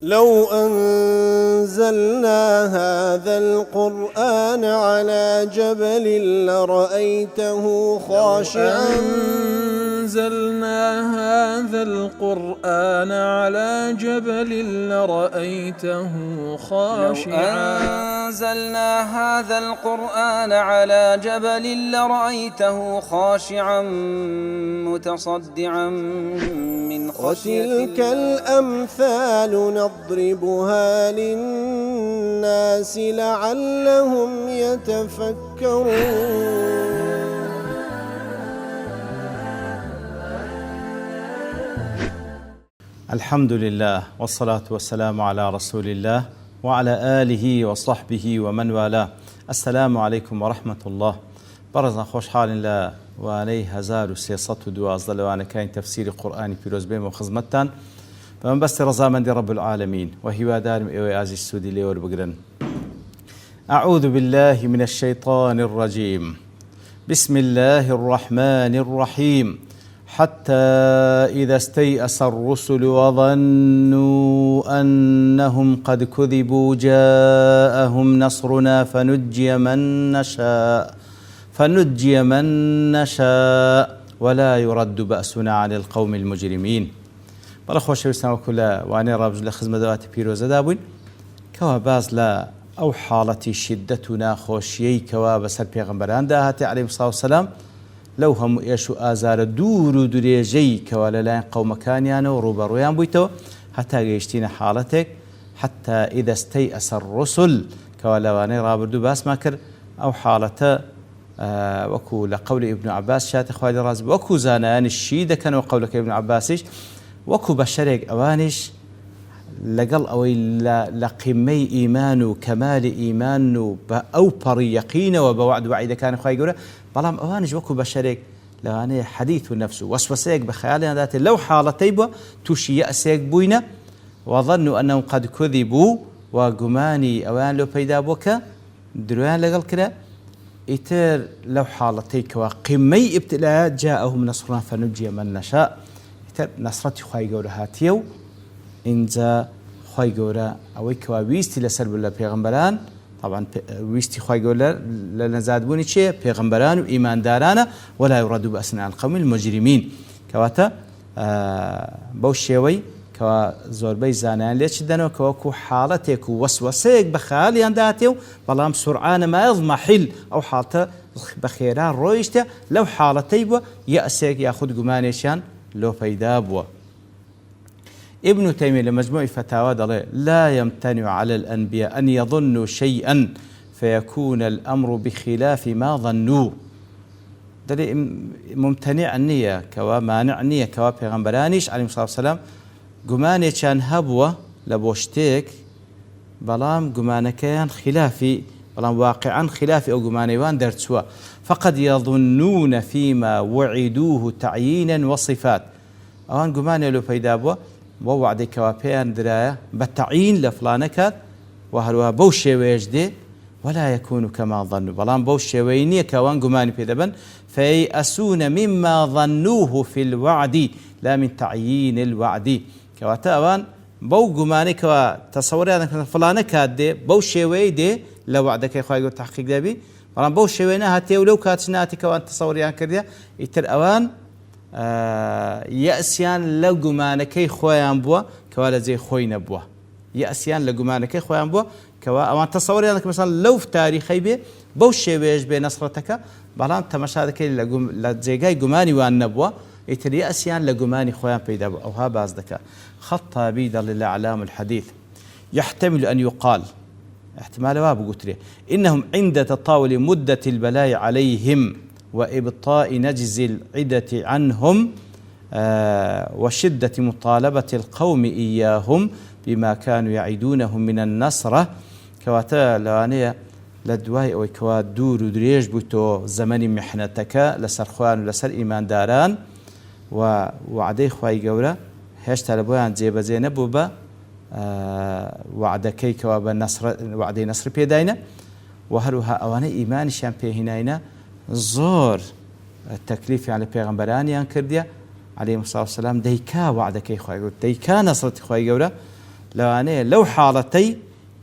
لو أنزلنا هذا القرآن على جبل لرأيته خاشعا أنزلنا هذا القرآن على جبل لرأيته خاشعا أنزلنا هذا القرآن على جبل لرأيته خاشعا متصدعا من خشية وتلك الأمثال نضربها للناس لعلهم يتفكرون. الحمد لله والصلاة والسلام على رسول الله وعلى آله وصحبه ومن والاه. السلام عليكم ورحمة الله. برزنا خوش حال لا وعليه 1312 لوانا كاين تفسير قرآني بيروز بيم وخزمتان فمن بس رزامن دي رب العالمين وهي دارم إيوي آزي السودي ليور بقرن. أعوذ بالله من الشيطان الرجيم. بسم الله الرحمن الرحيم. حتى إذا استيأس الرسل وظنوا أنهم قد كذبوا جاءهم نصرنا فنجي من نشاء ولا يرد بأسنا عن القوم المجرمين. بلا خوش ويسنا وكلا واني رابج لخزمة دوات بيروزة دابوين كوا باز لا أو حالة شدتنا خوشيي كوا بسر پیغمبران داهاتي عليه الصلاة والسلام لو هم يشو آزار دور دريجي كوالا لين قوم كانيانو وروبرويان بويتو حتى يشتين حالتك حتى إذا استيأس الرسل كوالا واني رابردو باس ماكر أو حالة وكو لقول ابن عباس شات خوالي رازب وكو زانان الشيدة كانوا قولك ابن عباسيش وكو بشريك أوانش لقل أوي لقمي إيمان وكمال إيمان أو بري يقين وبوعد وعيد كان خوالي يقول بلام أوانج وكو بشريك لغاني حديث النفس وسوسيك بخيالنا ذات لو حالتيبه توشي يأسيك بوينة وظنوا أنهم قد كذبوا وقماني أوان لو بيدا بوكا دروان لقل كده إتر لو حالتيك وقمي ابتلاء جاءهم نصرنا فنجي من نشاء إتر نصرتي خواهي قولة هاتيو إنزا خواهي قولة أويك وويستي لسرب الله بيغمبران طبعا ويستي خواهي قولة لنزادبوني شيء بيغمبران وإيمان دارانا ولا يردوا بأسنا عن القوم المجرمين كواتا بوشيوي كوا زوربي زانان ليش دانو كواكو حالتك ووسوسيك بخالي عنداتيو بلام سرعان ما يضمحل أو حالته بخيران رويشته لو حالتيبو يأسيك ياخد قمانيشان لو فيدابو. ابن تيمية لمجموع فتاوى ضليل لا يمتنع على الأنبياء أن يظنوا شيئا فيكون الأمر بخلاف ما ظنوا. دليل ممتنع النية كوا مانع النية كوا بيغمبرانيش عليه الصلاة والسلام قماني كان هبوة لبوشتيك بلام قمانكيان خلافي بلام واقعا خلافي أو قمانيوان درتسوا فقد يظنون فيما وعدوه تعيينا وصفات أوان قماني لو فيدابوا ووعد كوابيان دراية بالتعيين لفلانكات وهلوا بوشي ويجدي ولا يكون كما ظنوا بلان بوشي ويني كوان قماني بيدبن فيأسون مما ظنوه في الوعد لا من تعيين الوعد كواتا اوان بو قماني كوا تصوري انك فلانكات دي بوشي ويدي لو وعدك يا خويا تحقيق دابي بلان بوشي وينا هاتي ولو كاتشناتي كوان تصوري ان كرديا يتر اوان يأسيان لقمانكي خويان بوا كوالا زي خوين بوا يأسيان لقمانكي خويان بوا كوا اوان تصوري انك مثلا لو في تاريخي بي بوشي ويج بي نصرتك بلان تمشادك لزيقاي قماني وان نبوا يتر يأسيان لقماني خويان بيدا او ها باز دكا. خطابي دل لأعلام الحديث يحتمل ان يقال احتمال واب قلت له انهم عند تطاول مدة البلاء عليهم وإبطاء نجز العدة عنهم وشدة مطالبة القوم إياهم بما كانوا يعيدونهم من النصرة كواتا لوانية لدواي أو كوا دور دريج بوتو زمن محنتك لسر خوان ولسر إيمان داران ووعدي خواي قورا هشتا لبوان جيب زينب بوبا وعدكي كوا بالنصر وعدي نصر بيداينا وهروها أواني إيمان شان بيهناينا زور التكليف على پیغمبرانیان کردیا عليه الصلاة والسلام ديكا وعدك يا خوي ديكا نصرت خوي جورا لەوانەیە لەو حاڵەتەی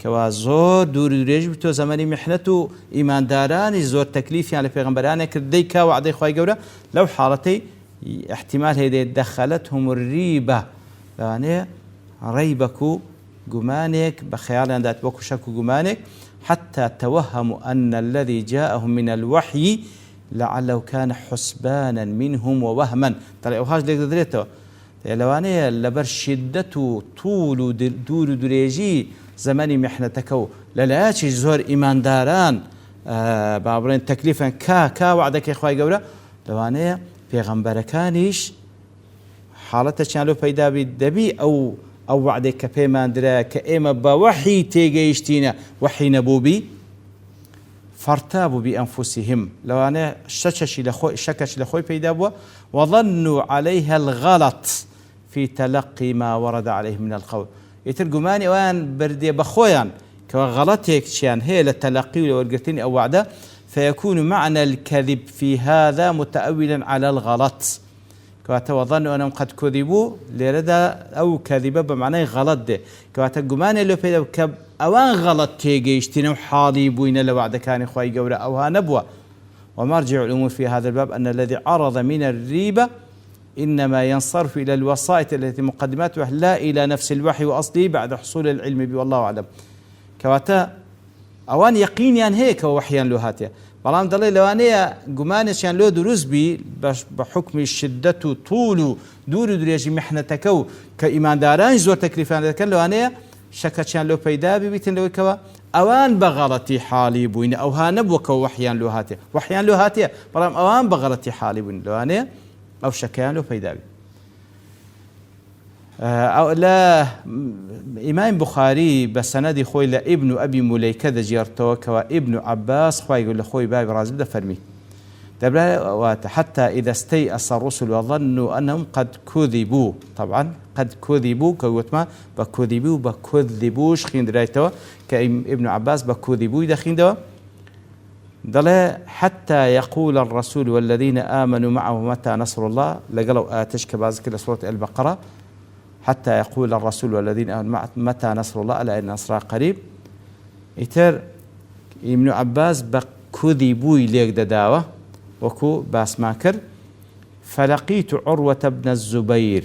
کەوا زۆر دوور درێژ بتۆ زەمەنی میحنەت و ئیماندارانی زۆر تەکلیفیان لە پێغەمبەرانێک کردەی کا وعدەی خوای گەورە لەو حاڵەتەی احتیمال هەیە دەخەلەتهم الریبە لەوانەیە ڕەیبەک و گومانێک بە خەیاڵیاندات وەکو شەک و گومانێک حتى توهموا أن الذي جاءهم من الوحي لعله كان حسبانا منهم ووهما ترى أوهاج لك دريته لوانية لبر شدة طول دور دريجي زماني محنتكو للاچ زور إيمان داران بابرين تكليفا كا وعدك يا إخوائي قولا لوانية پیغمبرکانیش حالتشان لو پیدا بی دبی او وعده كبيمان درا كإما بوحي تيجيشتينا وحي نبوبي فارتابوا بأنفسهم لو أنا شكش لخوي بيدابوا وظنوا عليها الغلط في تلقي ما ورد عليه من القول يترجماني وان بردي بخويان كغلطك شان هي للتلقي والقرتين أو وعده فيكون معنى الكذب في هذا متأولا على الغلط كواتا وظنوا أنهم قد كذبوا لردا أو كذبوا بمعنى غلط ده كواتا جماني لو بيدو كب أوان غلط تيجيشتنو حاضي بوين لوعد كان خواي جورا أوها نبوة ومرجع الأمور في هذا الباب أن الذي عرض من الريبة إنما ينصرف إلى الوسائط التي مقدماتها لا إلى نفس الوحي وأصله بعد حصول العلم به والله أعلم كواتا أوان يقينيان هيك وحيان لهاتيا بلام دلي لوانيا جمانشان لو دروس بي بحكم الشدة طول دور دريج محنتكو كإيمان داران زور تكليفان كان لوانيا شكتشان لو بيدا بيتن لو كوا أوان بغلطي حالي بوين أو هانبوك وحيان لهاتيا وحيان لهاتيا بلام أوان بغلطي حالي بوين لوانيا أو شكيان لو بيدا بي أو لا إمام بخاري بسند خوي لابن أبي مليكة جيرتو كوا ابن عباس خوي يقول لخوي باب رازب ده فرمي حتى إذا استيأس الرسل وظنوا أنهم قد كذبوا طبعا قد كذبوا كوتما بكذبوا بكذبوش خين درايتوا كابن عباس بكذبوا دخين دوا دلا حتى يقول الرسول والذين آمنوا معه متى نصر الله لقالوا آتش كبازك سورة البقرة حتى يقول الرسول والذين آمنوا متى نصر الله ألا إن نصر قريب إتر ابن عباس بكذبوي ليك دداوة وكو باس ماكر فلقيت عروة بن الزبير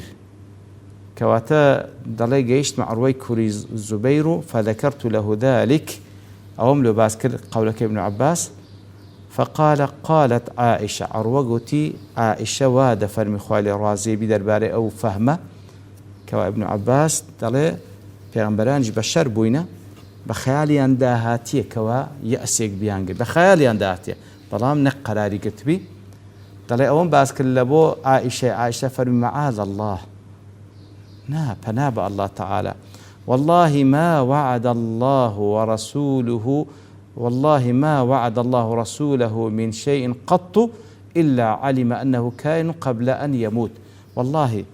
كواتا دلي جيشت مع عروي كوري الزبير فذكرت له ذلك أوم لو باسكر قولك ابن عباس قالت عائشة عروقتي عائشة واد فرمي خوالي رازي بدرباري أو فهمه كوا ابن عباس دلي پیغمبرانج بشر بوينه بخياليان داهاتيه كوا يأسيك بيانج بخياليان داهاتيه بلام نقراري كتبي دلي اون باس كلبو عائشة فرمي معاذ الله فناب الله تعالى والله ما وعد الله ورسوله والله ما وعد الله رسوله من شيء قط إلا علم أنه كائن قبل أن يموت والله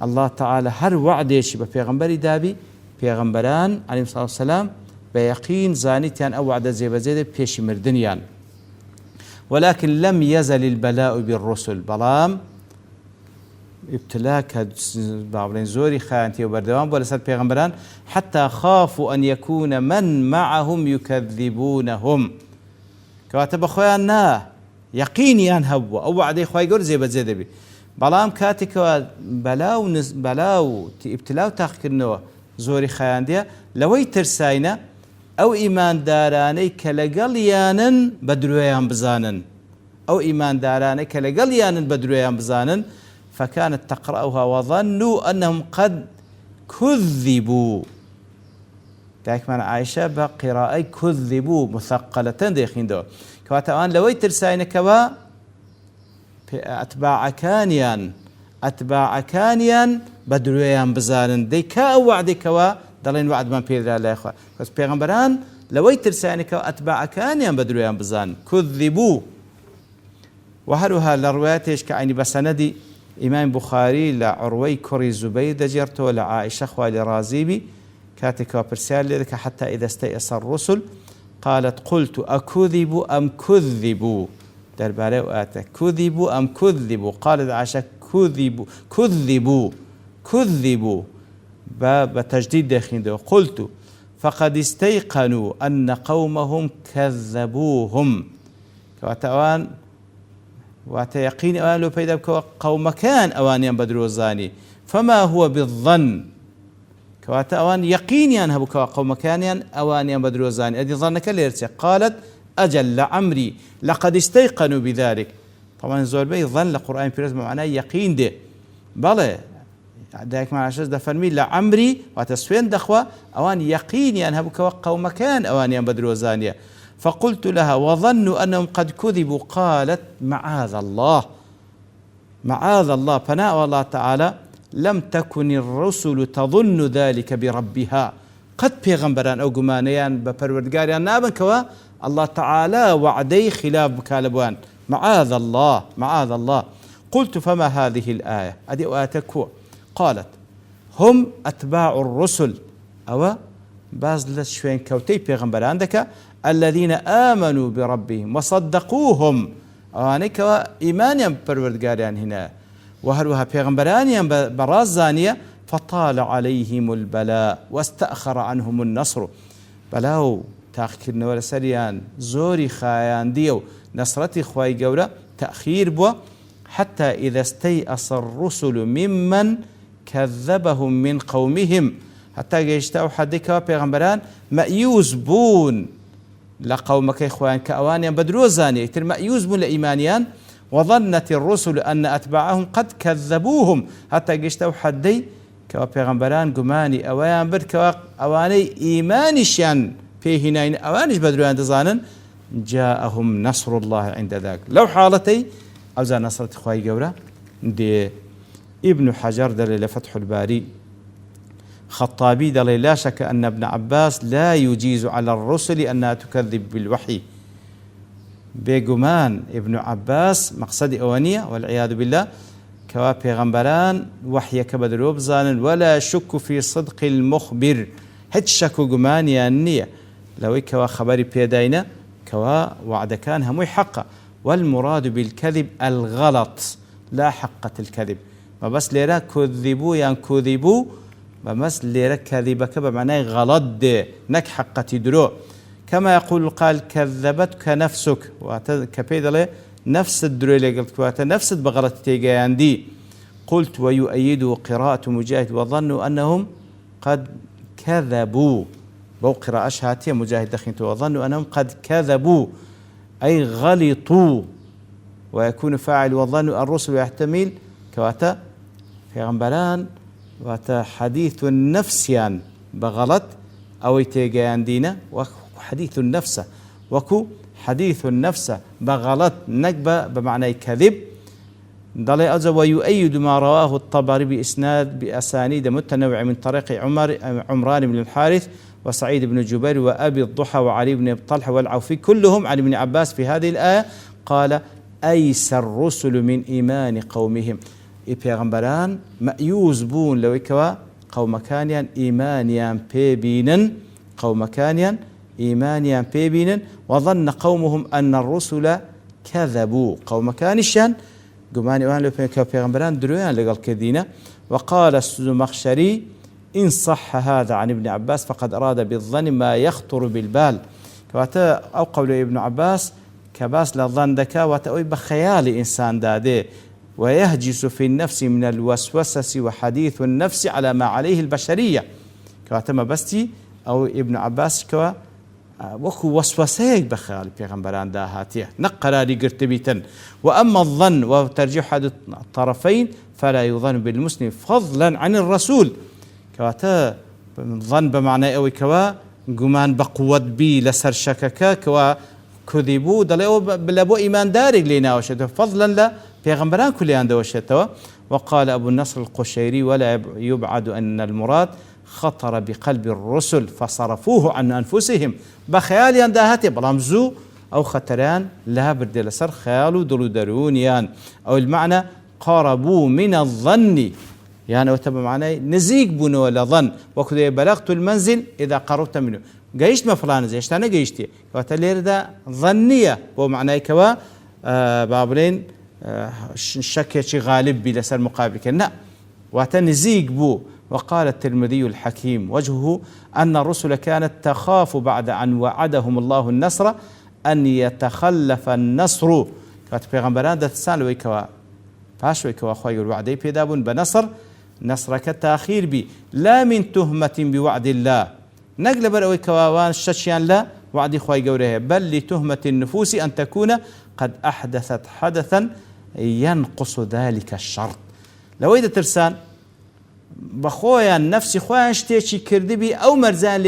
الله تعالى هر وعدش بپیغمبری دابي پیغمبران عليه الصلاة والسلام بيقين زانيتيان أو وعد زيبزيد بيش مردنيان ولكن لم يزل البلاء بالرسل بلام ابتلاك بابلين زوري خانتي وبردوان بولسات پیغمبران حتى خافوا أن يكون من معهم يكذبونهم كواتب أخويانا يقينيان هبوا أو وعد خواي قول زيبزيد بي بلام كاتك بلاو ابتلاو تاخكرنوا زوري خيانديا لوي ترساينا او ايمان داراني كلقليانا بدرويان بزانن او ايمان داراني كلقليانا بدرويان بزانن فكانت تقرأها وظنوا انهم قد كذبوا داك من عائشة بقراءة كذبوا مثقلة ديخين دو كواتوان لوي ترساينا كوا أتباع كانيان بدرويان بزانن دي كا وعدي كوا دلين وعد من بيدرا لا إخوة بس بيغمبران لوي ترساني كوا أتباع كانيان بدرويان بزانن كذبوا وهروها لرواياتيش كعيني بسندي إمام بخاري لعروي كوري زبير دجرته لعائشة خوالي رازيبي كاتك وبرسال لذلك حتى إذا استيأس الرسل قالت قلت أكذب أم كذبوا درباره وآتا كذبوا أم كذبوا قالت عائشة كذبوا بتجديد داخين قلت فقد استيقنوا أن قومهم كذبوهم كواتوان وتيقين أوان لو بيدا قوم كان أوانيا بدروزاني فما هو بالظن كواتوان يقينيا هبو قوم كان أوانيا بدروزاني أدي ظنك ليرتي قالت أجل لعمري لقد استيقنوا بذلك طبعا زور بي ظن لقرآن في رزم معناه يقين ده بله دايك مع عشاز دفرمي لعمري وتسوين دخوة أوان يقيني أنها بكوقع مكان أوانيا بدروزانيا فقلت لها وظنوا أنهم قد كذبوا قالت معاذ الله معاذ الله فناء الله تعالى لم تكن الرسل تظن ذلك بربها قد بيغمبران أو قمانيان بپروردگاريان نابن كوا الله تعالى وعدي خلاف بكالبوان معاذ الله معاذ الله قلت فما هذه الآية أدي آتكو قالت هم أتباع الرسل أو باز لشوين كوتي بيغمبران دكا الذين آمنوا بربهم وصدقوهم أوانيك إيمانيا بپروردگاريان هنا وهروها بيغمبرانيا براز زانية فطال عليهم البلاء واستأخر عنهم النصر بلاو تأخير نور سريان زوري خايان ديو نصرتي خواي قولة تأخير بوا حتى إذا استيأس الرسل ممن كذبهم من قومهم حتى يجتاو حدك بيغمبران مأيوز بون لقومك إخوان كأوانيا بدروزاني يتر مأيوز بون لإيمانيان وظنت الرسل أن أتباعهم قد كذبوهم حتى يجتاو حدي كوا بيغمبران قماني أوان برد كوا أواني إيمانشان فيه هنا أوانش بدروان دزانا جاءهم نصر الله عند ذاك لو حالتي أوزا نصرة خواهي قورة دي ابن حجر دليل فتح الباري خطابي دليل لا شك أن ابن عباس لا يجيز على الرسل أنها تكذب بالوحي بيقمان ابن عباس مقصد أوانية والعياذ بالله كوا بيغمبران وحي كبدروب زانا ولا شك في صدق المخبر هج شكو قمانيا النية لو كوا خبري بيداينا كوا وعد كان هموي حقه والمراد بالكذب الغلط لا حقة الكذب ما بس ليرا كذبوا يعني كذبوا ما بس ليرا كذبك بمعنى غلط دي نك حقة درو كما يقول قال كذبتك نفسك كبيد نفس الدرو اللي قلت نفس بغلط تيجي عندي قلت ويؤيد قراءة مجاهد وظنوا أنهم قد كذبوا بو قراءة شهاتية مجاهد دخلت وظنوا أنهم قد كذبوا أي غلطوا ويكون فاعل وظنوا الرسل يحتمل كواتا في غنبران واتا حديث النفس يعني بغلط أو يتيجيان دينا وحديث النفس وكو حديث النفس بغلط نكبة بمعنى كذب ضلي أزا ويؤيد ما رواه الطبري بأسانيد متنوع من طريق عمران بن الحارث وسعيد بن جبير وأبي الضحى وعلي بن طلحة والعوفي كلهم عن ابن عباس في هذه الآية قال أيس الرسل من إيمان قومهم إبيغمبران مأيوز بون لو إكوا قوم كانيان إيمانيان بيبينا قوم كانيان إيمانيان بيبينا وظن قومهم أن الرسل كذبوا قوم كانشان قماني وان لو إبيغمبران درويان لقال كذينا وقال السزمخشري إن صح هذا عن ابن عباس فقد أراد بالظن ما يخطر بالبال كواتا أو قول ابن عباس كباس للظن دكا وتأوي بخيال إنسان داده ويهجس في النفس من الوسوسة وحديث النفس على ما عليه البشرية كواتا ما بستي أو ابن عباس كوا وكو وسوسيك بخيال بيغمبران داهاتيه نقراري قرتبيتا وأما الظن وترجيح أحد الطرفين فلا يظن بالمسلم فضلا عن الرسول كواتا ظن بمعنى أوي كوا قمان بقوة بي لسر شككا كوا كذبوا دليو بلابو إيمان دارق لنا وشته فضلا لا بيغمبران كليان دوشته وقال أبو النصر القشيري ولا يبعد أن المراد خطر بقلب الرسل فصرفوه عن أنفسهم بخيال ينداهته بلامزو أو خطران لا برد لسر خيالو دلو درونيان أو المعنى قاربوا من الظن يعني وتبع معناه نزيق بنو ولا ظن وكذا بلغت المنزل إذا قربت منه جيشت ما فلان زيشت أنا جيشتي وتلير ده ظنية ومعناه كوا بابلين شك شي غالب بلسر مقابل كنا وتنزيق بو وقال الترمذي الحكيم وجهه أن الرسل كانت تخاف بعد أن وعدهم الله النصر أن يتخلف النصر كات پیغمبران دتسان ويكوا باش ويكوا خوي الوعدي بيدابون بنصر نصرك تأخير بي لا من تهمة بوعد الله نقل بروي كواوان شتشيان لا وعدي خوي قوره بل لتهمة النفوس أن تكون قد أحدثت حدثا ينقص ذلك الشرط لو إذا ترسان بخويا نفسي خويا شتيشي كردبي أو مرزان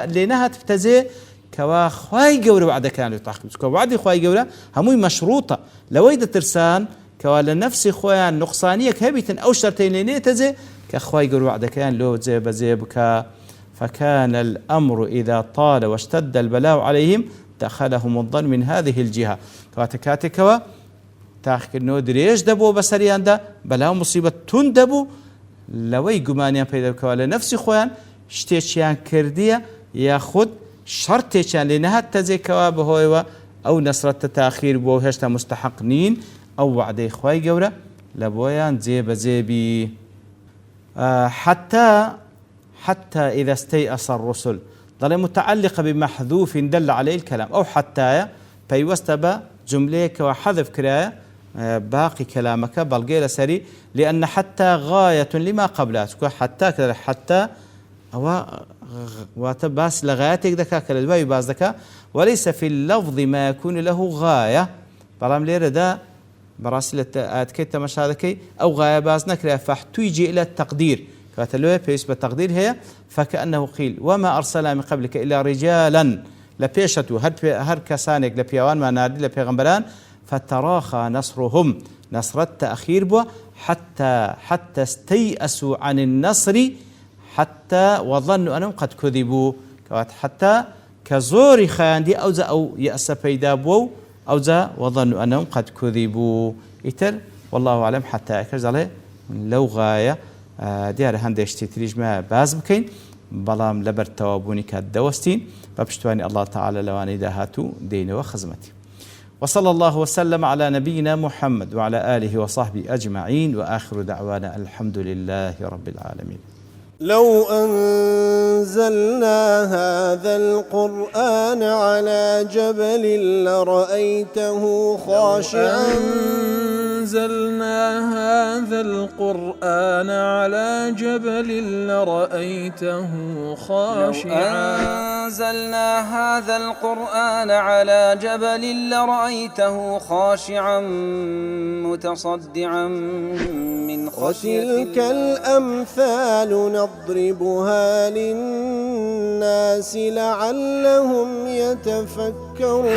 لينها تبتزي كوا خوي قوره وعده كان يتحقق كوا وعدي خوي قوره هموي مشروطة لو إذا ترسان كوا لنفسي خويا نقصانية كهبيتن أو شرطين لينها تزي كخوي قوره وعده كان لو زيب زيبك فكان الأمر إذا طال واشتد البلاء عليهم دخلهم الظن من هذه الجهة كواتكاتكوا تاخك إنه دريش دبو بسريان دا بلاء مصيبة تندبو لوي قمانيان پیدا بكوا لنفسي خوان شتيشيان كردية ياخد شرطيشان لنهات تزي كوا بهويوا أو نصرة تأخير بو هشتا مستحقنين أو وعدي خواي قورا لبويان زيبي حتى إذا استيأس الرسل ظل متعلقة بمحذوف دل عليه الكلام أو حتى بيوستبا جمليك وحذف كراية باقي كلامك بلغير سري لأن حتى غاية لما قبلها حتى كذا حتى وتباس لغايتك ذكا كالدواء باز ذكا وليس في اللفظ ما يكون له غاية برام ليرة دا براسلة أتكيت مشاهدكي أو غاية باز نكرا فاحتويجي إلى التقدير فاتلوه بيس بالتقدير هي فكأنه قيل وما أرسل من قبلك إلا رجالا لبيشتو هر كسانك لبيوان ما نادي لبيغمبران فتراخى نصرهم نصر التأخير بو حتى استيأسوا عن النصر حتى وظنوا أنهم قد كذبوا حتى كزور خاندي أو يأس بيدابو أو ذا وظنوا أنهم قد كذبوا إتر والله أعلم حتى أكرز عليه لو غاية دیار هەندێک شتی تریژمە باز بکەین بەڵام لەبەر تەوابوونی کات دەوەستین بە پشتوانی الله تعالى لەوانەی داهاتوو دێنەوە خزمەتی وصلى الله وسلم على نبينا محمد وعلى آله وصحبه أجمعين وآخر دعوانا الحمد لله رب العالمين لو أنزلنا هذا القرآن على جبل لرأيته خاشعا أنزلنا هذا القرآن على جبل لرأيته خاشعا أنزلنا هذا القرآن على جبل لرأيته خاشعا متصدعا من خشية الله وتلك الأمثال نضربها للناس لعلهم يتفكرون